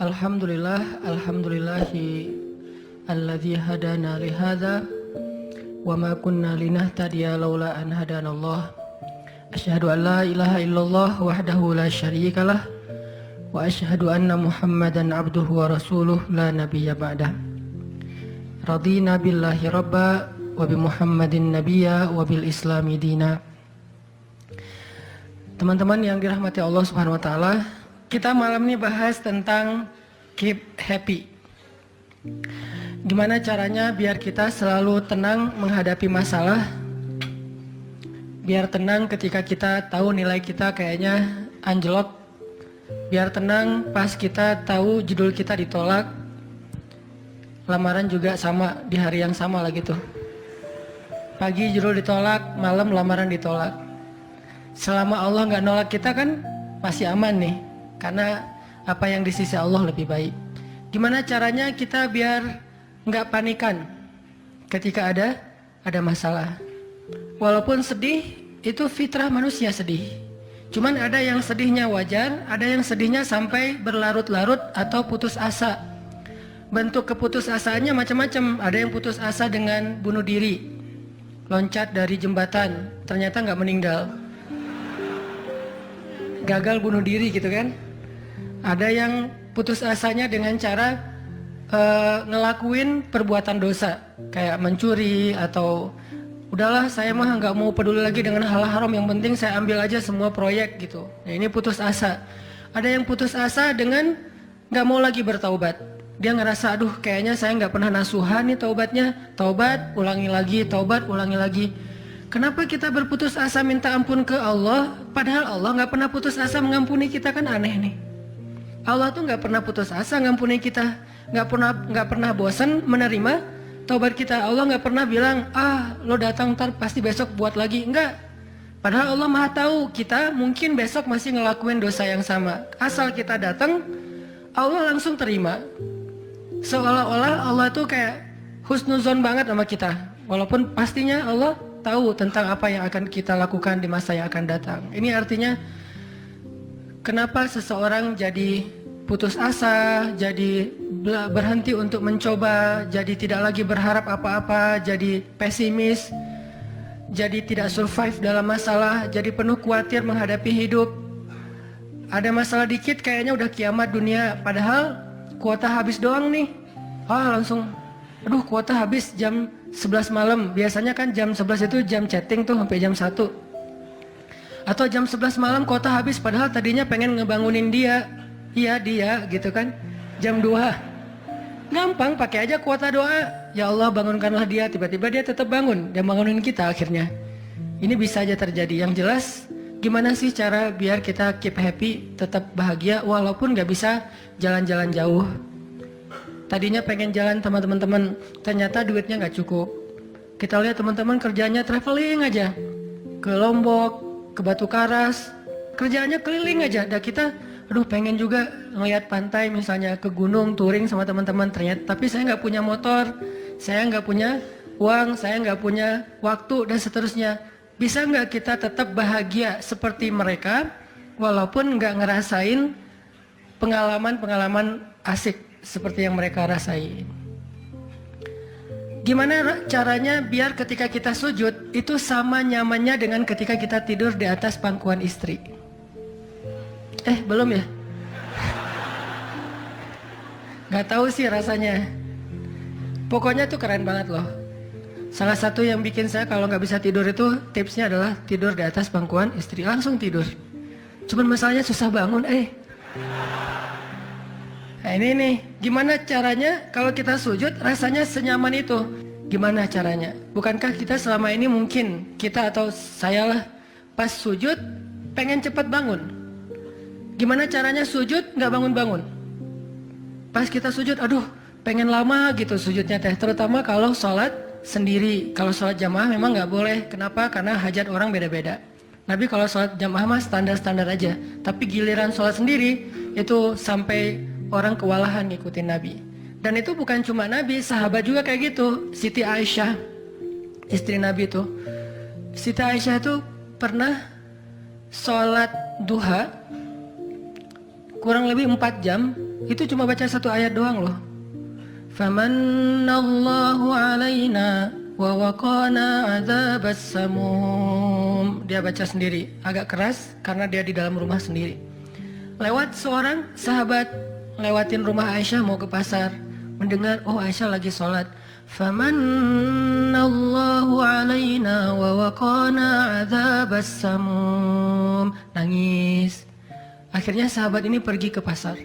Alhamdulillahi alladzi hadana li hadza wa ma kunna linahtadiya laula an hadanallah. Asyhadu an la ilaha illallah wahdahu la syarikalah wa asyhadu anna Muhammadan abduhu wa rasuluh la nabiyya ba'dah. Radina billahi rabba wa bi Muhammadin nabiyya wa bil islami dina. Teman-teman yang dirahmati Allah Subhanahu wa taala, kita malam ini bahas tentang keep happy. Gimana caranya biar kita selalu tenang menghadapi masalah, biar tenang ketika kita tahu nilai kita kayaknya anjlok, biar tenang pas kita tahu judul kita ditolak, lamaran juga sama di hari yang sama lagi tuh. Pagi judul ditolak, malam lamaran ditolak. Selama Allah nggak nolak kita kan masih aman nih, karena apa yang di sisi Allah lebih baik. Gimana caranya kita biar nggak panikan ketika ada masalah? Walaupun sedih, itu fitrah manusia sedih. Cuman ada yang sedihnya wajar, ada yang sedihnya sampai berlarut-larut atau putus asa. Bentuk keputusasaannya macam-macam. Ada yang putus asa dengan bunuh diri, loncat dari jembatan, ternyata nggak meninggal, gagal bunuh diri gitu kan. Ada yang putus asanya dengan cara ngelakuin perbuatan dosa, kayak mencuri atau udahlah saya mah nggak mau peduli lagi dengan hal haram, yang penting saya ambil aja semua proyek gitu. Nah ini putus asa. Ada yang putus asa dengan nggak mau lagi bertaubat. Dia ngerasa aduh kayaknya saya nggak pernah nasuhan nih taubatnya, taubat ulangi lagi, taubat ulangi lagi. Kenapa kita berputus asa minta ampun ke Allah, padahal Allah nggak pernah putus asa mengampuni kita? Kan aneh nih. Allah tuh nggak pernah putus asa ngampuni kita, nggak pernah bosan menerima taubat kita. Allah nggak pernah bilang lo datang ntar pasti besok buat lagi, enggak. Padahal Allah maha tahu kita mungkin besok masih ngelakuin dosa yang sama. Asal kita datang, Allah langsung terima. Seolah-olah Allah tuh kayak husnuzon banget sama kita, walaupun pastinya Allah tahu tentang apa yang akan kita lakukan di masa yang akan datang. Ini artinya kenapa seseorang jadi putus asa, jadi berhenti untuk mencoba, jadi tidak lagi berharap apa-apa, jadi pesimis, jadi tidak survive dalam masalah, jadi penuh khawatir menghadapi hidup. Ada masalah dikit kayaknya udah kiamat dunia, padahal kuota habis doang nih. Langsung aduh kuota habis jam 11 malam. Biasanya kan jam 11 itu jam chatting tuh sampai jam 1. Atau jam 11 malam kuota habis, padahal tadinya pengen ngebangunin dia. Iya dia gitu kan. Jam 2. Gampang, pakai aja kuota doa. Ya Allah bangunkanlah dia, tiba-tiba dia tetap bangun. Dia bangunin kita akhirnya. Ini bisa aja terjadi. Yang jelas gimana sih cara biar kita keep happy, tetap bahagia walaupun gak bisa jalan-jalan jauh. Tadinya pengen jalan sama teman-teman, ternyata duitnya gak cukup. Kita lihat teman-teman kerjanya traveling aja, ke Lombok, ke Batu Karas, kerjaannya keliling aja. Dan kita aduh pengen juga ngeliat pantai, misalnya ke gunung touring sama teman-teman, ternyata tapi saya nggak punya motor, saya nggak punya uang, saya nggak punya waktu, dan seterusnya. Bisa nggak kita tetap bahagia seperti mereka walaupun nggak ngerasain pengalaman-pengalaman asik seperti yang mereka rasain? Gimana caranya biar ketika kita sujud itu sama nyamannya dengan ketika kita tidur di atas pangkuan istri? Belum ya? Gak tahu sih rasanya. Pokoknya tuh keren banget loh. Salah satu yang bikin saya kalau gak bisa tidur itu tipsnya adalah tidur di atas pangkuan istri. Langsung tidur. Cuman masalahnya susah bangun. Nah ini nih, gimana caranya kalau kita sujud rasanya senyaman itu? Gimana caranya? Bukankah kita selama ini mungkin, kita atau saya lah, pas sujud pengen cepat bangun. Gimana caranya sujud nggak bangun-bangun? Pas kita sujud, aduh pengen lama gitu sujudnya teh. Terutama kalau sholat sendiri. Kalau sholat jamaah memang nggak boleh. Kenapa? Karena hajat orang beda-beda. Nabi kalau sholat jamaah mah standar-standar aja. Tapi giliran sholat sendiri itu sampai orang kewalahan ngikutin Nabi. Dan itu bukan cuma Nabi, sahabat juga kayak gitu. Siti Aisyah, istri Nabi itu. Siti Aisyah itu pernah sholat duha kurang lebih 4 jam Itu cuma baca satu ayat doang loh. Famanallahu alaina wa waqana adzabas samum. Dia baca sendiri, agak keras karena dia di dalam rumah sendiri. Lewat seorang sahabat lewatin rumah Aisyah mau ke pasar, mendengar oh Aisyah lagi sholat. Famanallahu alaina wa waqana adzabas samum. Nangis. Akhirnya sahabat ini pergi ke pasar.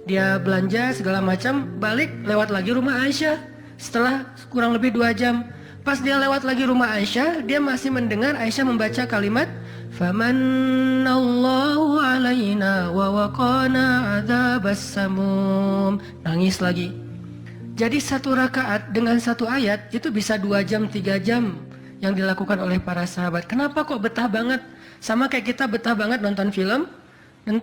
Dia belanja segala macam, balik lewat lagi rumah Aisyah. Setelah kurang lebih 2 jam, pas dia lewat lagi rumah Aisyah, dia masih mendengar Aisyah membaca kalimat Famanallahu alaina wa waqana adzabas samum. Nangis lagi. Jadi 1 rakaat dengan 1 ayat itu bisa 2 jam, 3 jam yang dilakukan oleh para sahabat. Kenapa kok betah banget? Sama kayak kita betah banget nonton film,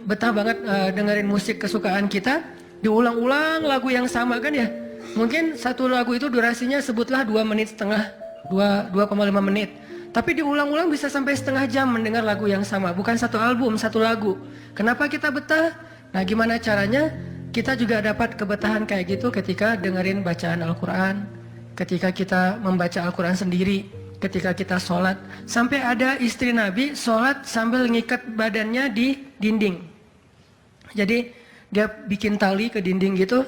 betah banget dengerin musik kesukaan kita, diulang-ulang lagu yang sama kan ya. Mungkin satu lagu itu durasinya sebutlah 2,5 menit, 2,5 menit. Tapi diulang-ulang bisa sampai setengah jam mendengar lagu yang sama. Bukan satu album, satu lagu. Kenapa kita betah? Nah gimana caranya kita juga dapat kebetahan kayak gitu ketika dengerin bacaan Al-Quran, ketika kita membaca Al-Quran sendiri, ketika kita sholat. Sampai ada istri Nabi sholat sambil ngikat badannya di dinding. Jadi dia bikin tali ke dinding gitu,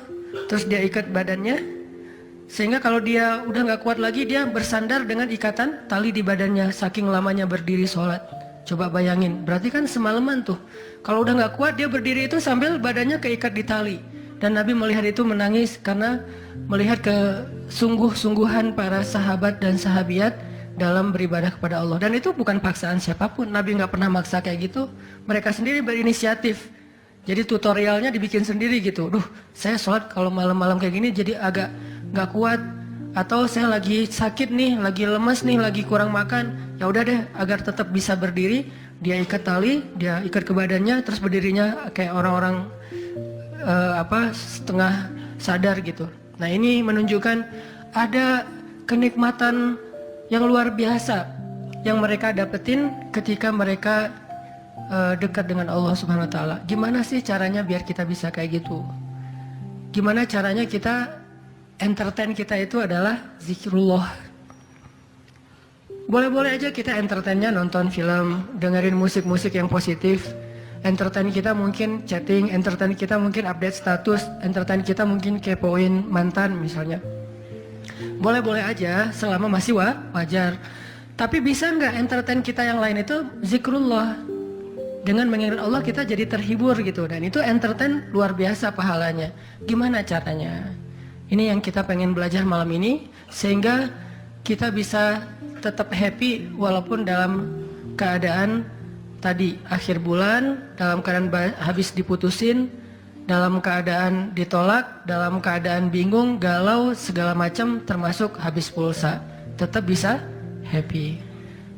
terus dia ikat badannya, sehingga kalau dia udah gak kuat lagi, dia bersandar dengan ikatan tali di badannya, saking lamanya berdiri sholat. Coba bayangin, berarti kan semalaman tuh. Kalau udah gak kuat, dia berdiri itu sambil badannya keikat di tali. Dan Nabi melihat itu menangis karena melihat kesungguh-sungguhan para sahabat dan sahabiat dalam beribadah kepada Allah. Dan itu bukan paksaan siapapun. Nabi nggak pernah maksa kayak gitu. Mereka sendiri berinisiatif. Jadi tutorialnya dibikin sendiri gitu. Duh, saya sholat kalau malam-malam kayak gini jadi agak nggak kuat. Atau saya lagi sakit nih, lagi lemas nih, lagi kurang makan. Ya udah deh, agar tetap bisa berdiri, dia ikat tali, dia ikat ke badannya, terus berdirinya kayak orang-orang setengah sadar gitu. Nah ini menunjukkan ada kenikmatan yang luar biasa yang mereka dapetin ketika mereka dekat dengan Allah Subhanahu wa taala. Gimana sih caranya biar kita bisa kayak gitu? Gimana caranya kita entertain kita itu adalah zikrullah. Boleh-boleh aja kita entertainnya nonton film, dengerin musik-musik yang positif. Entertain kita mungkin chatting, entertain kita mungkin update status, entertain kita mungkin kepoin mantan misalnya. Boleh-boleh aja selama masih wajar. Tapi bisa nggak entertain kita yang lain itu zikrullah. Dengan mengingat Allah kita jadi terhibur gitu. Dan itu entertain luar biasa pahalanya. Gimana caranya? Ini yang kita pengen belajar malam ini. Sehingga kita bisa tetap happy walaupun dalam keadaan tadi akhir bulan, dalam keadaan habis diputusin, dalam keadaan ditolak, dalam keadaan bingung, galau, segala macam termasuk habis pulsa. Tetap bisa happy.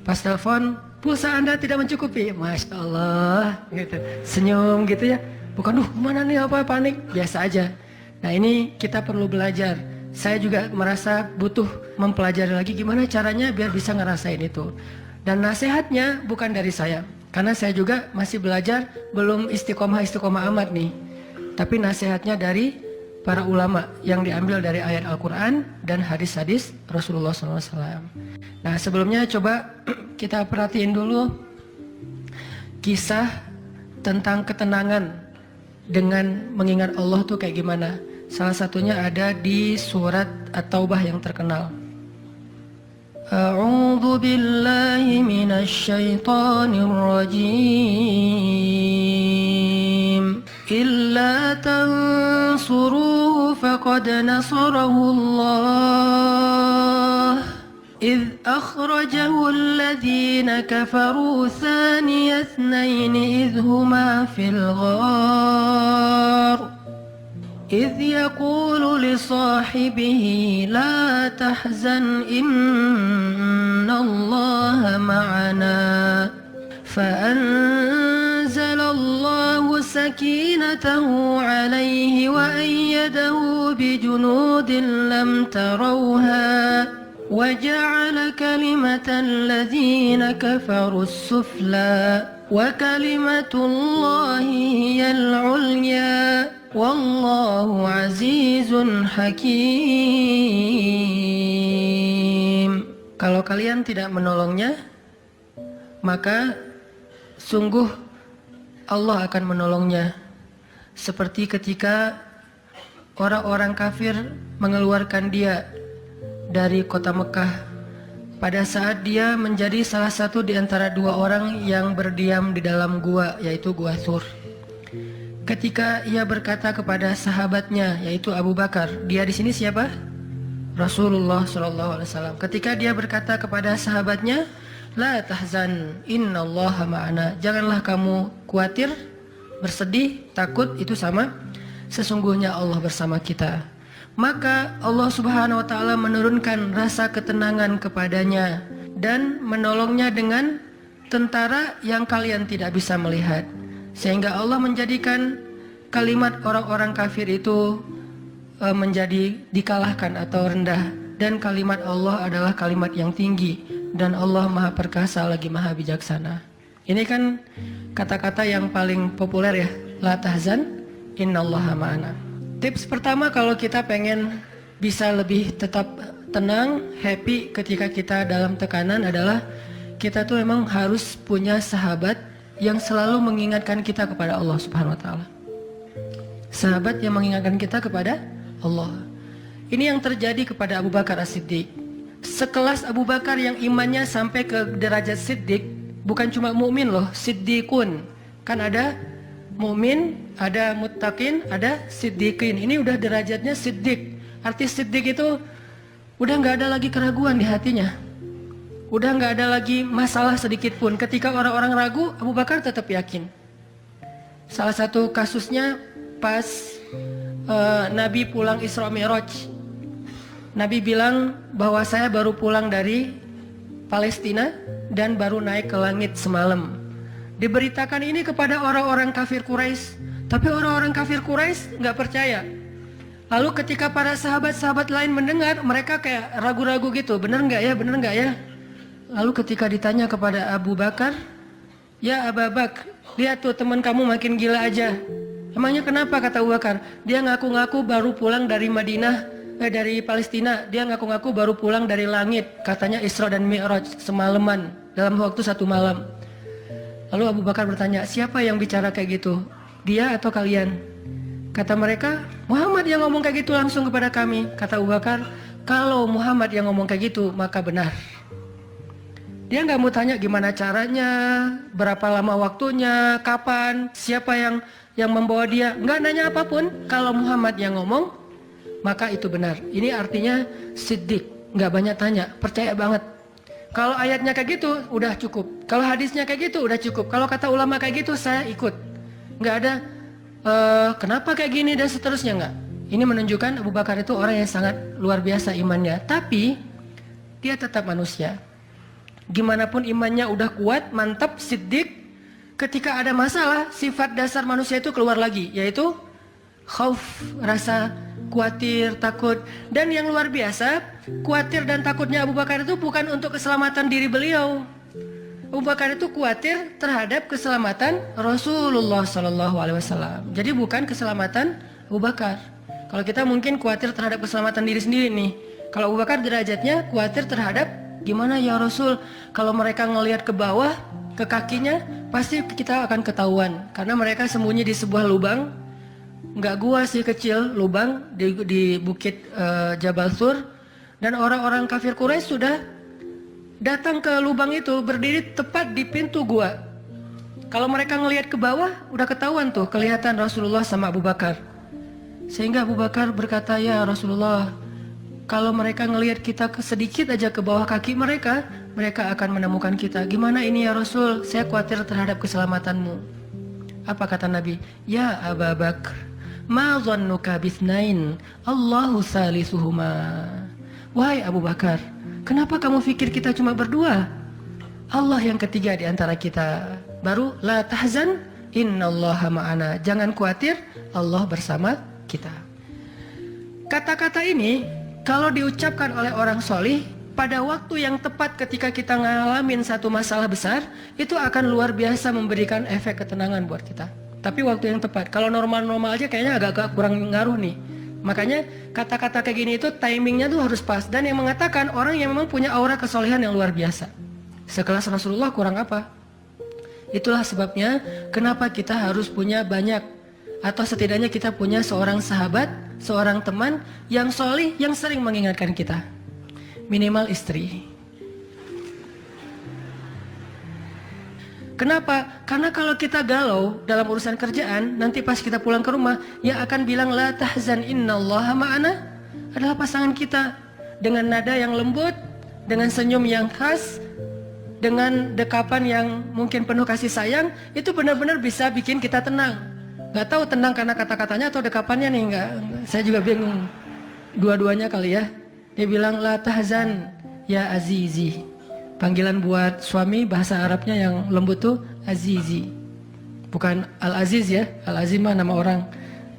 Pas telepon, pulsa Anda tidak mencukupi. Masya Allah gitu. Senyum gitu ya. Bukan mana nih apa panik. Biasa aja. Nah ini kita perlu belajar. Saya juga merasa butuh mempelajari lagi gimana caranya biar bisa ngerasain itu. Dan nasihatnya bukan dari saya. Karena saya juga masih belajar, belum istiqomah amat nih. Tapi nasihatnya dari para ulama yang diambil dari ayat Al-Quran dan hadis-hadis Rasulullah SAW. Nah sebelumnya coba kita perhatiin dulu kisah tentang ketenangan dengan mengingat Allah tuh kayak gimana. Salah satunya ada di surat At-Taubah yang terkenal. A'udzu billahi minasy syaithanir rajim. Illa tansuruhu faqad nasarahu Allah. إذ أخرجه الذين كفروا ثاني اثنين إذ هما في الغار إذ يقول لصاحبه لا تحزن إن الله معنا فأنزل الله سكينته عليه وأيده بجنود لم تروها وجعل كلمة الذين كفروا السفلى وكلمة الله هي العليا Wallahu azizun hakim. Kalau kalian tidak menolongnya, maka sungguh Allah akan menolongnya. Seperti ketika orang-orang kafir mengeluarkan dia dari kota Mekah pada saat dia menjadi salah satu di antara dua orang yang berdiam di dalam gua, yaitu Gua Thur. Ketika ia berkata kepada sahabatnya, yaitu Abu Bakar, dia di sini siapa? Rasulullah SAW. Ketika dia berkata kepada sahabatnya, la tahzan, innallaha ma'ana. Janganlah kamu khawatir, bersedih, takut, itu sama. Sesungguhnya Allah bersama kita. Maka Allah Subhanahu wa Ta'ala menurunkan rasa ketenangan kepadanya dan menolongnya dengan tentara yang kalian tidak bisa melihat, sehingga Allah menjadikan kalimat orang-orang kafir itu menjadi dikalahkan atau rendah, dan kalimat Allah adalah kalimat yang tinggi, dan Allah Maha Perkasa lagi Maha Bijaksana. Ini kan kata-kata yang paling populer ya, la tahzan innallaha ma'ana. Tips pertama kalau kita pengen bisa lebih tetap tenang, happy ketika kita dalam tekanan adalah kita tuh emang harus punya sahabat yang selalu mengingatkan kita kepada Allah Subhanahu wa Ta'ala. Sahabat yang mengingatkan kita kepada Allah. Ini yang terjadi kepada Abu Bakar As-Siddiq. Sekelas Abu Bakar yang imannya sampai ke derajat Siddiq, bukan cuma mukmin loh, Siddiqun. Kan ada mukmin, ada muttaqin, ada siddiqin. Ini udah derajatnya siddiq. Arti siddiq itu udah nggak ada lagi keraguan di hatinya, udah nggak ada lagi masalah sedikit pun. Ketika orang-orang ragu, Abu Bakar tetap yakin. Salah satu kasusnya pas Nabi pulang Isra Mi'raj. Nabi bilang bahwa saya baru pulang dari Palestina dan baru naik ke langit semalam. Diberitakan ini kepada orang-orang kafir Quraisy, tapi orang-orang kafir Quraisy nggak percaya. Lalu ketika para sahabat-sahabat lain mendengar, mereka kayak ragu-ragu gitu, bener nggak ya, bener nggak ya? Lalu ketika ditanya kepada Abu Bakar, ya Abu Bakar, lihat tuh teman kamu makin gila aja. Emangnya kenapa, kata Abu Bakar? Dia ngaku-ngaku baru pulang dari dari Palestina. Dia ngaku-ngaku baru pulang dari langit, katanya Isra dan Mi'raj semalaman, dalam waktu 1 malam. Lalu Abu Bakar bertanya, siapa yang bicara kayak gitu? Dia atau kalian? Kata mereka, Muhammad yang ngomong kayak gitu langsung kepada kami. Kata Abu Bakar, kalau Muhammad yang ngomong kayak gitu, maka benar. Dia nggak mau tanya gimana caranya, berapa lama waktunya, kapan, siapa yang membawa dia. Nggak nanya apapun. Kalau Muhammad yang ngomong, maka itu benar. Ini artinya siddiq, nggak banyak tanya, percaya banget. Kalau ayatnya kayak gitu, udah cukup. Kalau hadisnya kayak gitu, udah cukup. Kalau kata ulama kayak gitu, saya ikut. Nggak ada kenapa kayak gini dan seterusnya, nggak. Ini menunjukkan Abu Bakar itu orang yang sangat luar biasa imannya. Tapi dia tetap manusia. Gimana pun imannya udah kuat, mantap, siddiq, ketika ada masalah, sifat dasar manusia itu keluar lagi, yaitu khauf, rasa khawatir, takut. Dan yang luar biasa, khawatir dan takutnya Abu Bakar itu bukan untuk keselamatan diri beliau. Abu Bakar itu khawatir terhadap keselamatan Rasulullah SAW. Jadi bukan keselamatan Abu Bakar. Kalau kita mungkin khawatir terhadap keselamatan diri sendiri nih. Kalau Abu Bakar derajatnya khawatir terhadap gimana ya Rasul, kalau mereka ngelihat ke bawah, ke kakinya, pasti kita akan ketahuan. Karena mereka sembunyi di sebuah lubang, nggak gua sih, kecil, lubang di bukit Jabal Thur. Dan orang-orang kafir Quraisy sudah datang ke lubang itu, berdiri tepat di pintu gua. Kalau mereka ngelihat ke bawah, udah ketahuan tuh, kelihatan Rasulullah sama Abu Bakar. Sehingga Abu Bakar berkata, ya Rasulullah, kalau mereka ngelihat kita sedikit aja ke bawah kaki mereka, mereka akan menemukan kita. Gimana ini ya Rasul, saya khawatir terhadap keselamatanmu. Apa kata Nabi? Ya Abu Bakar, ma dhannuka bithnain, Allahu salisuhuma. Wahai Abu Bakar, kenapa kamu pikir kita cuma berdua? Allah yang ketiga di antara kita. Baru la tahzan, innallaha ma'ana. Jangan khawatir, Allah bersama kita. Kata-kata ini kalau diucapkan oleh orang solih pada waktu yang tepat ketika kita ngalamin satu masalah besar, itu akan luar biasa memberikan efek ketenangan buat kita. tapi waktu yang tepat. Kalau normal-normal aja kayaknya agak kurang ngaruh nih. Makanya kata-kata kayak gini itu timingnya tuh harus pas. Dan yang mengatakan orang yang memang punya aura kesolehan yang luar biasa. Sekelas Rasulullah kurang apa? Itulah sebabnya kenapa kita harus punya banyak, atau setidaknya kita punya seorang sahabat, seorang teman yang solih, yang sering mengingatkan kita. Minimal istri. Kenapa? Karena kalau kita galau dalam urusan kerjaan, nanti pas kita pulang ke rumah, yang akan bilang la tahzan innallaha ma'ana adalah pasangan kita. Dengan nada yang lembut, dengan senyum yang khas, dengan dekapan yang mungkin penuh kasih sayang, itu benar-benar bisa bikin kita tenang. Gak tahu tenang karena kata-katanya atau dekapannya nih, enggak. Saya juga bingung. Dua-duanya kali ya. Dia bilang la tahzan ya azizi. Panggilan buat suami bahasa Arabnya yang lembut tuh azizi. Bukan al-aziz ya. Al-aziz mah nama orang.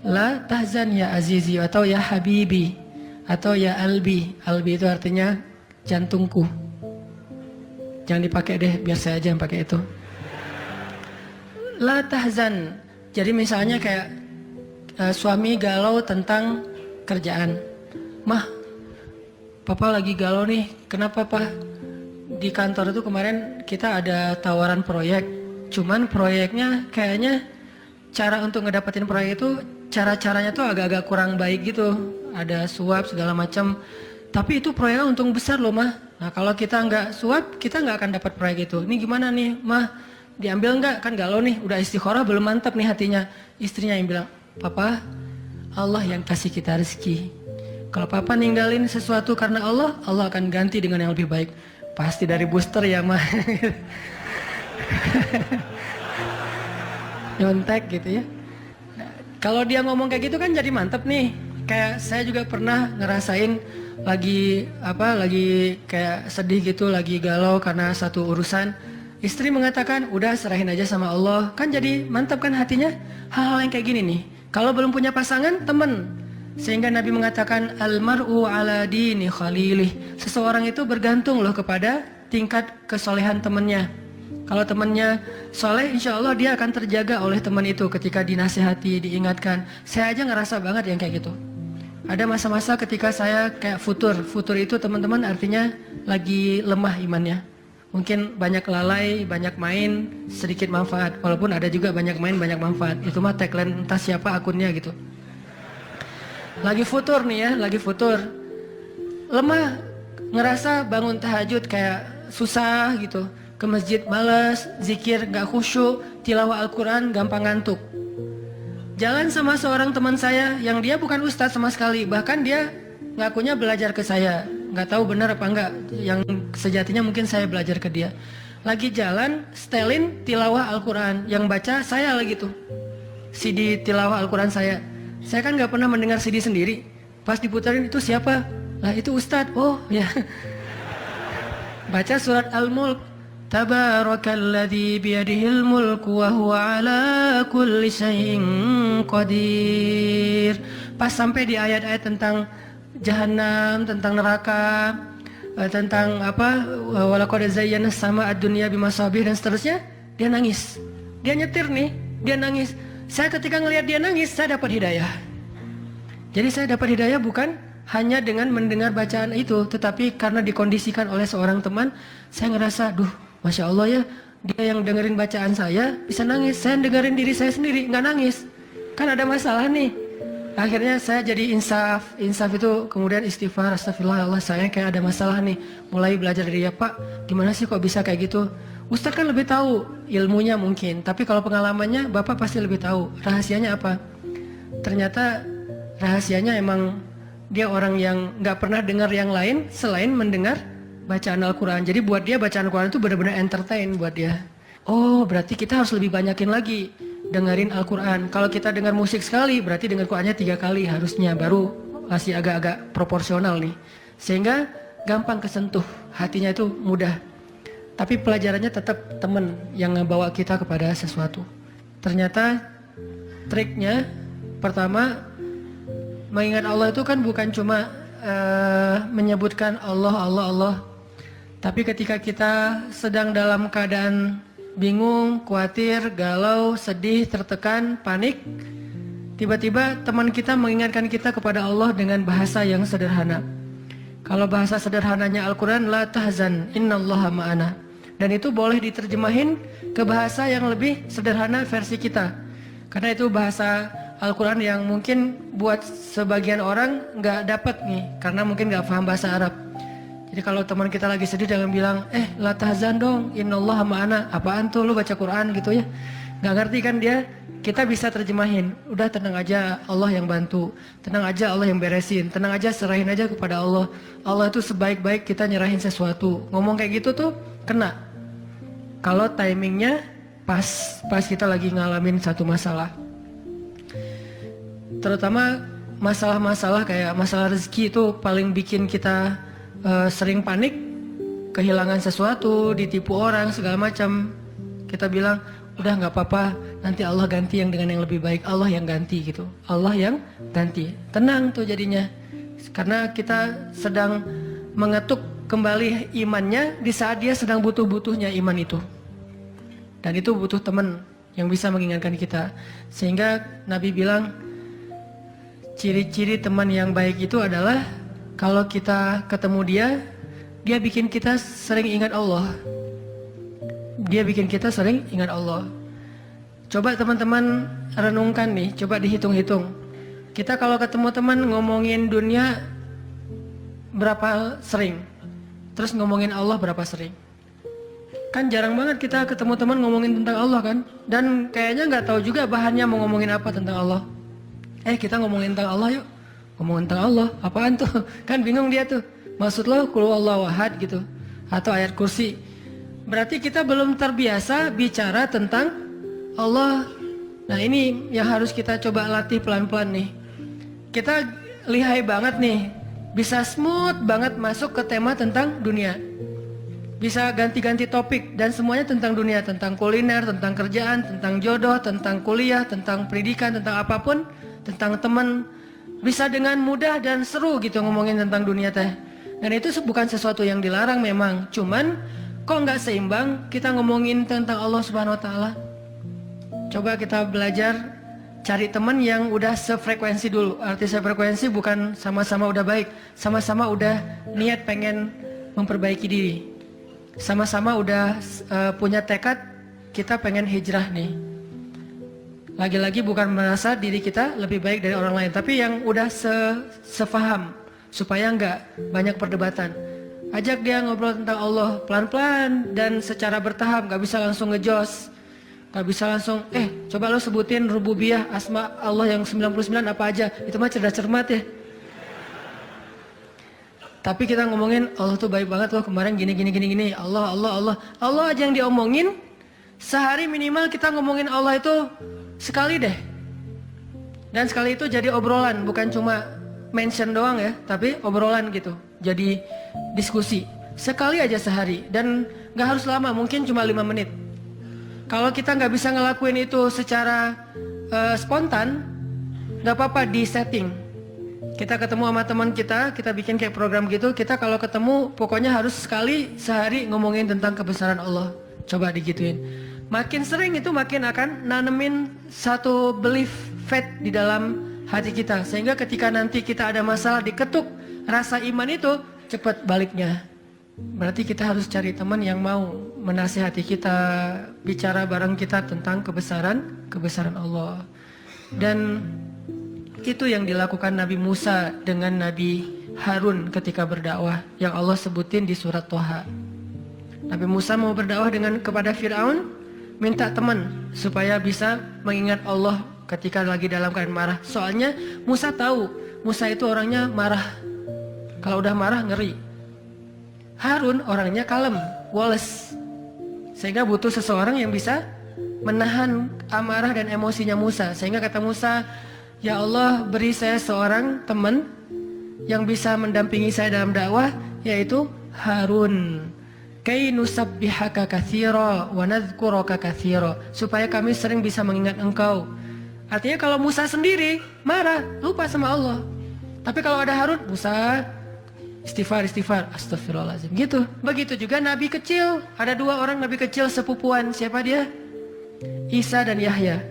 La tahzan ya azizi atau ya habibi atau ya albi. Albi itu artinya jantungku. Jangan dipakai deh, biar saya aja yang pakai itu. La tahzan. Jadi misalnya kayak suami galau tentang kerjaan. Mah, papa lagi galau nih. Kenapa, Pak? Di kantor itu kemarin kita ada tawaran proyek, cuman proyeknya kayaknya cara untuk ngedapetin proyek itu cara-caranya tuh agak-agak kurang baik gitu, ada suap segala macam. Tapi itu proyeknya untung besar loh mah. Nah kalau kita nggak suap, kita nggak akan dapat proyek itu. Ini gimana nih mah? Diambil nggak? Kan galau nih, udah istikharah belum mantap nih hatinya. Istrinya yang bilang, papa, Allah yang kasih kita rezeki. Kalau papa ninggalin sesuatu karena Allah, Allah akan ganti dengan yang lebih baik. Pasti dari booster ya mah. Nyontek gitu ya. Nah, kalau dia ngomong kayak gitu kan jadi mantep nih. Kayak saya juga pernah ngerasain lagi kayak sedih gitu, lagi galau karena satu urusan. Istri mengatakan udah serahin aja sama Allah. Kan jadi mantap kan hatinya. Hal-hal yang kayak gini nih. Kalau belum punya pasangan, temen. Sehingga Nabi mengatakan almar'u ala dini khalilih. Seseorang itu bergantung loh kepada tingkat kesolehan temannya. Kalau temannya soleh, insya Allah dia akan terjaga oleh teman itu ketika dinasihati, diingatkan. Saya aja ngerasa banget yang kayak gitu. Ada masa-masa ketika saya kayak futur. Futur itu teman-teman artinya lagi lemah imannya. Mungkin banyak lalai, banyak main, sedikit manfaat. Walaupun ada juga banyak main, banyak manfaat. Itu mah tagline entah siapa akunnya gitu. Lagi futur nih ya, lagi futur. Lemah, ngerasa bangun tahajud kayak susah gitu. Ke masjid males, zikir gak khusyuk, tilawah Al-Quran gampang ngantuk. Jalan sama seorang teman saya yang dia bukan ustadz sama sekali. Bahkan dia ngakunya belajar ke saya. Gak tahu benar apa enggak. Yang sejatinya mungkin saya belajar ke dia. Lagi jalan, setelin tilawah Al-Quran. Yang baca saya lagi tuh. CD tilawah Al-Quran saya. Saya kan gak pernah mendengar CD sendiri. Pas diputarin itu siapa? Lah itu Ustadz. Oh ya. Baca surat Al-Mulk. Tabarakalladzi biyadihil mulku wa huwa ala kulli syai'in qadir. Pas sampai di ayat-ayat tentang jahanam, tentang neraka, tentang apa? Walaqad zayyana as-samaa'a ad-dunya bimasabih dan seterusnya, dia nangis. Dia nyetir nih, dia nangis. Saya ketika ngelihat dia nangis, saya dapat hidayah. Jadi saya dapat hidayah bukan hanya dengan mendengar bacaan itu, tetapi karena dikondisikan oleh seorang teman, saya ngerasa, duh, Masya Allah ya, dia yang dengerin bacaan saya bisa nangis. Saya dengerin diri saya sendiri, nggak nangis. Kan ada masalah nih. Akhirnya saya jadi insaf itu kemudian istighfar, astagfirullah Allah, saya kayak ada masalah nih. Mulai belajar dari dia, Pak, gimana sih kok bisa kayak gitu? Ustadz kan lebih tahu ilmunya mungkin, tapi kalau pengalamannya Bapak pasti lebih tahu. Rahasianya apa? Ternyata rahasianya emang dia orang yang nggak pernah dengar yang lain selain mendengar bacaan Al-Quran. Jadi buat dia bacaan Al-Quran itu benar-benar entertain buat dia. Oh berarti kita harus lebih banyakin lagi dengerin Al-Quran. Kalau kita dengar musik sekali, berarti dengar Qurannya 3 kali harusnya, baru masih agak-agak proporsional nih. Sehingga gampang kesentuh, hatinya itu mudah. Tapi pelajarannya tetap teman yang ngebawa kita kepada sesuatu. Ternyata triknya pertama, mengingat Allah itu kan bukan cuma menyebutkan Allah. Tapi ketika kita sedang dalam keadaan bingung, khawatir, galau, sedih, tertekan, panik, tiba-tiba teman kita mengingatkan kita kepada Allah dengan bahasa yang sederhana. Kalau bahasa sederhananya Al-Quran, la tahzan, innallaha ma'ana. Dan itu boleh diterjemahin ke bahasa yang lebih sederhana versi kita. Karena itu bahasa Al-Quran yang mungkin buat sebagian orang nggak dapat nih, karena mungkin nggak paham bahasa Arab. Jadi kalau teman kita lagi sedih jangan bilang, la tahzan dong, innallaha ma'ana. Apaan tuh lu baca Quran gitu ya? Nggak ngerti kan dia? Kita bisa terjemahin, udah tenang aja, Allah yang bantu. Tenang aja, Allah yang beresin. Tenang aja, serahin aja kepada Allah. Allah itu sebaik-baik kita nyerahin sesuatu. Ngomong kayak gitu tuh kena. Kalau timingnya pas kita lagi ngalamin satu masalah. Terutama masalah-masalah kayak masalah rezeki itu paling bikin kita sering panik, kehilangan sesuatu, ditipu orang, segala macam. Kita bilang, udah nggak apa-apa, nanti Allah ganti yang dengan yang lebih baik. Allah yang ganti gitu, Allah yang ganti. Tenang tuh jadinya, karena kita sedang mengetuk kembali imannya di saat dia sedang butuh-butuhnya iman itu. Dan itu butuh teman yang bisa mengingatkan kita. Sehingga Nabi bilang, ciri-ciri teman yang baik itu adalah kalau kita ketemu dia bikin kita sering ingat Allah. Dia bikin kita sering ingat Allah. Coba teman-teman renungkan nih, coba dihitung-hitung. Kita kalau ketemu teman ngomongin dunia berapa sering? Terus ngomongin Allah berapa sering? Kan jarang banget kita ketemu teman ngomongin tentang Allah kan? Dan kayaknya nggak tahu juga bahannya mau ngomongin apa tentang Allah. Kita ngomongin tentang Allah yuk. Ngomongin tentang Allah, apaan tuh? Kan bingung dia tuh. Maksud lo qul huwallahu ahad gitu, atau ayat kursi. Berarti kita belum terbiasa bicara tentang Allah. Nah ini yang harus kita coba latih pelan-pelan nih. Kita lihai banget nih, bisa smooth banget masuk ke tema tentang dunia. Bisa ganti-ganti topik dan semuanya tentang dunia, tentang kuliner, tentang kerjaan, tentang jodoh, tentang kuliah, tentang pendidikan, tentang apapun, tentang teman. Bisa dengan mudah dan seru gitu ngomongin tentang dunia teh. Dan itu bukan sesuatu yang dilarang memang, cuman kok nggak seimbang kita ngomongin tentang Allah Subhanahu Wa Taala. Coba kita belajar cari teman yang udah sefrekuensi dulu. Arti sefrekuensi bukan sama-sama udah baik, sama-sama udah niat pengen memperbaiki diri, sama-sama udah punya tekad kita pengen hijrah nih. Lagi-lagi bukan merasa diri kita lebih baik dari orang lain, tapi yang udah sefaham supaya nggak banyak perdebatan. Ajak dia ngobrol tentang Allah pelan-pelan dan secara bertahap, nggak bisa langsung ngejos, nggak bisa langsung coba lo sebutin rububiyah asma Allah yang 99 apa aja, itu mah cerdas cermat ya. Tapi kita ngomongin Allah tuh baik banget loh, kemarin gini Allah aja yang diomongin. Sehari minimal kita ngomongin Allah itu sekali deh. Dan sekali itu jadi obrolan, bukan cuma mention doang ya, tapi obrolan gitu. Jadi diskusi. Sekali aja sehari dan gak harus lama, mungkin cuma 5 menit. Kalau kita gak bisa ngelakuin itu secara spontan, gak apa-apa di setting. Kita ketemu sama teman kita bikin kayak program gitu. Kita kalau ketemu pokoknya harus sekali sehari ngomongin tentang kebesaran Allah. Coba digituin. Makin sering itu makin akan nanemin satu belief faith di dalam hati kita. Sehingga ketika nanti kita ada masalah diketuk rasa iman itu cepat baliknya. Berarti kita harus cari teman yang mau menasihati kita, bicara bareng kita tentang kebesaran Allah. Dan itu yang dilakukan Nabi Musa dengan Nabi Harun ketika berdakwah yang Allah sebutin di surat Toha. Nabi Musa mau berdakwah kepada Fir'aun, minta teman supaya bisa mengingat Allah ketika lagi dalam keadaan marah. Soalnya Musa tahu, Musa itu orangnya marah. Kalau udah marah ngeri. Harun orangnya kalem, woles. Sehingga butuh seseorang yang bisa menahan amarah dan emosinya Musa. Sehingga kata Musa, ya Allah beri saya seorang teman yang bisa mendampingi saya dalam dakwah, yaitu Harun. Kay nusabbihaka katsira wa nadhkuraka katsira, supaya kami sering bisa mengingat engkau. Artinya kalau Musa sendiri marah, lupa sama Allah. Tapi kalau ada Harun, Musa Istighfar, astagfirullahaladzim. Gitu. Begitu juga nabi kecil. Ada 2 orang nabi kecil sepupuan. Siapa dia? Isa dan Yahya.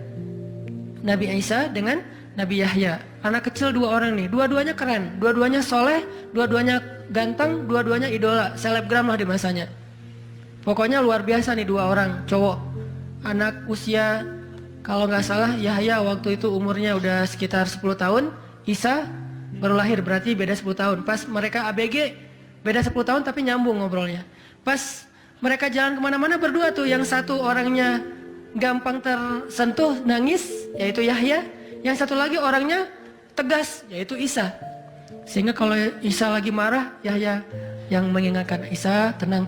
Nabi Isa dengan Nabi Yahya. Anak kecil 2 orang nih. Dua-duanya keren. Dua-duanya soleh. Dua-duanya ganteng. Dua-duanya idola. Selebgram lah di masanya. Pokoknya luar biasa nih 2 orang cowok. Anak usia, kalau nggak salah Yahya waktu itu umurnya udah sekitar 10 tahun. Isa baru lahir, berarti beda 10 tahun. Pas mereka ABG beda 10 tahun tapi nyambung ngobrolnya. Pas mereka jalan kemana-mana berdua tuh, yang satu orangnya gampang tersentuh nangis yaitu Yahya, yang satu lagi orangnya tegas yaitu Isa. Sehingga kalau Isa lagi marah, Yahya yang mengingatkan Isa, tenang.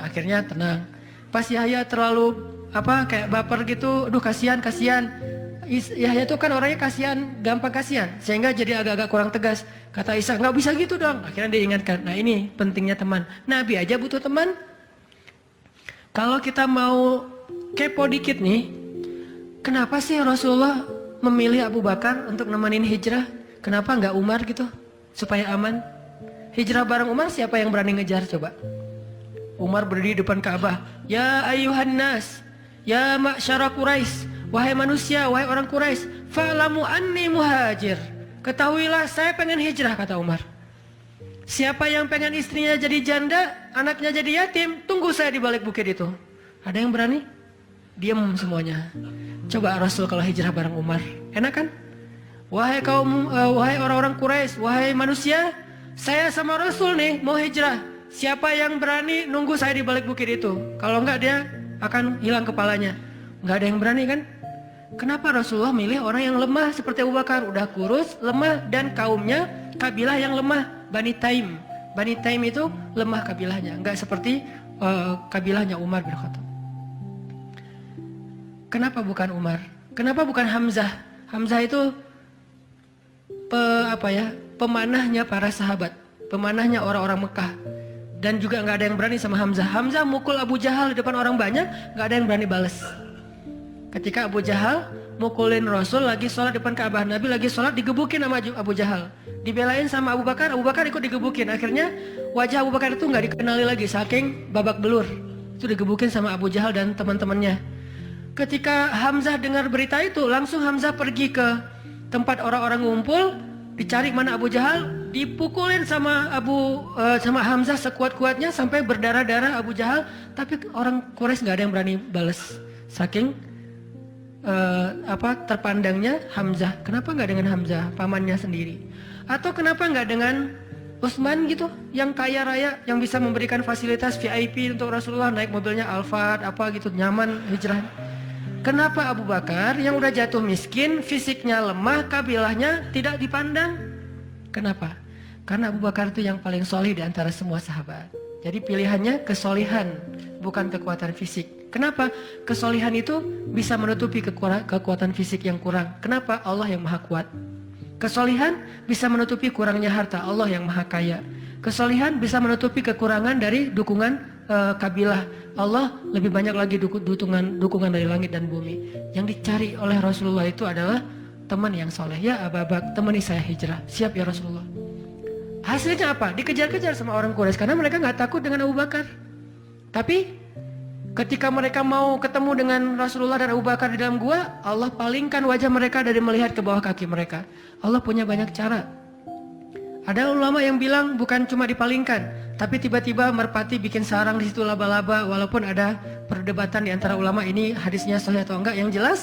Akhirnya tenang. Pas Yahya terlalu kayak baper gitu, aduh kasihan. Yahya itu kan orangnya kasihan, gampang kasihan, sehingga jadi agak-agak kurang tegas. Kata Isa, nggak bisa gitu dong. Akhirnya diingatkan. Nah ini pentingnya teman. Nabi aja butuh teman. Kalau kita mau kepo dikit nih, kenapa sih Rasulullah memilih Abu Bakar untuk nemenin hijrah? Kenapa nggak Umar gitu, supaya aman? Hijrah bareng Umar, siapa yang berani ngejar coba? Umar berdiri depan Ka'bah. Ya ayuhan nas, ya ma'syara Quraisy, wahai manusia, wahai orang Quraisy, fa'lamu anni muhajir. Ketahuilah saya pengen hijrah, kata Umar. Siapa yang pengen istrinya jadi janda, anaknya jadi yatim, tunggu saya di balik bukit itu. Ada yang berani? Diam semuanya. Coba Rasul kalau hijrah bareng Umar, enak kan? Wahai kaum, wahai orang-orang Quraisy, wahai manusia, saya sama Rasul nih mau hijrah. Siapa yang berani nunggu saya di balik bukit itu? Kalau enggak dia akan hilang kepalanya. Enggak ada yang berani kan? Kenapa Rasulullah milih orang yang lemah seperti Abu Bakar? Udah kurus, lemah, dan kaumnya kabilah yang lemah, Bani Taim. Bani Taim itu lemah kabilahnya, enggak seperti kabilahnya Umar bin Khattab. Kenapa bukan Umar? Kenapa bukan Hamzah? Hamzah itu pemanahnya para sahabat, pemanahnya orang-orang Mekah. Dan juga nggak ada yang berani sama Hamzah. Hamzah mukul Abu Jahal di depan orang banyak, nggak ada yang berani balas. Ketika Abu Jahal mukulin Rasul lagi sholat depan Ka'bah, Nabi lagi sholat digebukin sama Abu Jahal, dibelain sama Abu Bakar ikut digebukin. Akhirnya wajah Abu Bakar itu nggak dikenali lagi, saking babak belur. Itu digebukin sama Abu Jahal dan teman-temannya. Ketika Hamzah dengar berita itu, langsung Hamzah pergi ke tempat orang-orang ngumpul, dicari mana Abu Jahal, dipukulin sama sama Hamzah sekuat-kuatnya sampai berdarah-darah Abu Jahal, tapi orang Quraisy nggak ada yang berani balas. Saking terpandangnya Hamzah. Kenapa nggak dengan Hamzah, pamannya sendiri? Atau kenapa nggak dengan Utsman gitu, yang kaya raya, yang bisa memberikan fasilitas VIP untuk Rasulullah, naik mobilnya Alphard gitu, nyaman hijrah. Kenapa Abu Bakar yang udah jatuh miskin, fisiknya lemah, kabilahnya tidak dipandang? Kenapa? Karena Abu Bakar itu yang paling solih di antara semua sahabat. Jadi pilihannya kesolihan, bukan kekuatan fisik. Kenapa? Kesolihan itu bisa menutupi kekuatan fisik yang kurang. Kenapa? Allah yang maha kuat. Kesolihan bisa menutupi kurangnya harta, Allah yang maha kaya. Kesolihan bisa menutupi kekurangan dari dukungan kabilah, Allah lebih banyak lagi dukungan dari langit dan bumi. Yang dicari oleh Rasulullah itu adalah teman yang soleh. Ya Abu Bakar, temani saya hijrah. Siap ya Rasulullah. Hasilnya apa? Dikejar-kejar sama orang Quraisy karena mereka nggak takut dengan Abu Bakar. Tapi ketika mereka mau ketemu dengan Rasulullah dan Abu Bakar di dalam gua, Allah palingkan wajah mereka dari melihat ke bawah kaki mereka. Allah punya banyak cara. Ada ulama yang bilang bukan cuma dipalingkan, tapi tiba-tiba merpati bikin sarang di situ laba-laba. Walaupun ada perdebatan di antara ulama ini hadisnya sahih atau enggak. Yang jelas,